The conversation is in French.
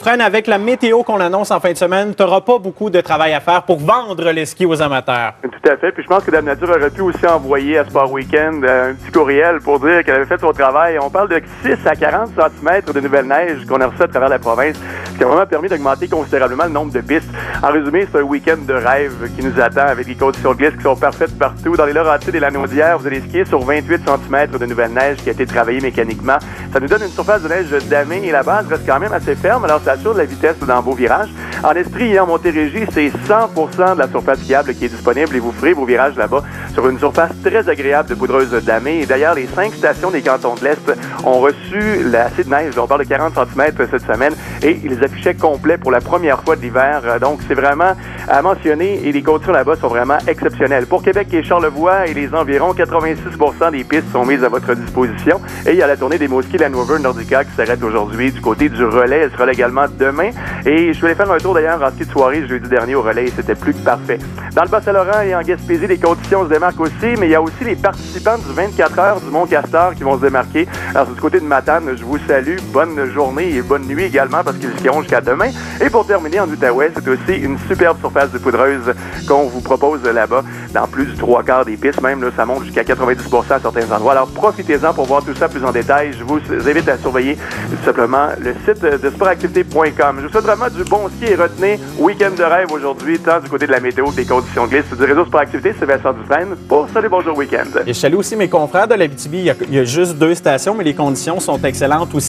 Dufresne, avec la météo qu'on annonce en fin de semaine, tu n'auras pas beaucoup de travail à faire pour vendre les skis aux amateurs. Tout à fait. Puis je pense que Dame Nature aurait pu aussi envoyer à Sport Weekend un petit courriel pour dire qu'elle avait fait son travail. On parle de 6 à 40 cm de nouvelle neige qu'on a reçu à travers la province, ce qui a vraiment permis d'augmenter considérablement le nombre de pistes. En résumé, c'est un week-end de rêve qui nous attend avec des conditions de glisse qui sont parfaites partout. Dans les Laurentides et la Naudière, vous allez skier sur 28 cm de nouvelle neige qui a été travaillée mécaniquement. Ça nous donne une surface de neige damée et la base reste quand même assez ferme, alors ça assure de la vitesse dans vos virages. En Estrie et en Montérégie, c'est 100% de la surface skiable qui est disponible et vous ferez vos virages là-bas sur une surface très agréable de poudreuse damée. Et d'ailleurs, les 5 stations des cantons de l'Est ont reçu assez de neige. On parle de 40 cm cette semaine et ils les affichaient complets pour la première fois de l'hiver. Donc, c'est vraiment à mentionner et les conditions là-bas sont vraiment exceptionnelles. Pour Québec et Charlevoix et les environs, 86% des pistes sont mises à votre disposition. Et il y a la tournée des Moski Land Rover Nordica qui s'arrête aujourd'hui du côté du relais. Elle sera également demain. Et je vais aller faire un tour d'ailleurs en ski de soirée jeudi dernier au relais et c'était plus que parfait. Dans le Bas-Saint-Laurent et en Gaspésie, les conditions se démarquent aussi, mais il y a aussi les participants du 24 heures du Mont-Castor qui vont se démarquer. Alors, du côté de Matane, je vous salue. Bonne journée et bonne nuit également parce qu'ils skieront jusqu'à demain. Et pour terminer, en Outaouais, c'est aussi une superbe surface de poudreuse qu'on vous propose là-bas. Dans plus du 3/4 des pistes, même, là, ça monte jusqu'à 90% à certains endroits. Alors, profitez-en pour voir tout ça plus en détail. Je vous invite à surveiller tout simplement le site de sportactivité.com. Je vous souhaite vraiment du bon ski et retenez week-end de rêve aujourd'hui, tant du côté de la météo que des conditions de glisse. Du réseau Sport Activité, c'est Vincent Dufresne pour Salut Bonjour Week-end. Et je salue aussi mes confrères de l'Abitibi. Il y a juste 2 stations, mais les conditions sont excellentes aussi.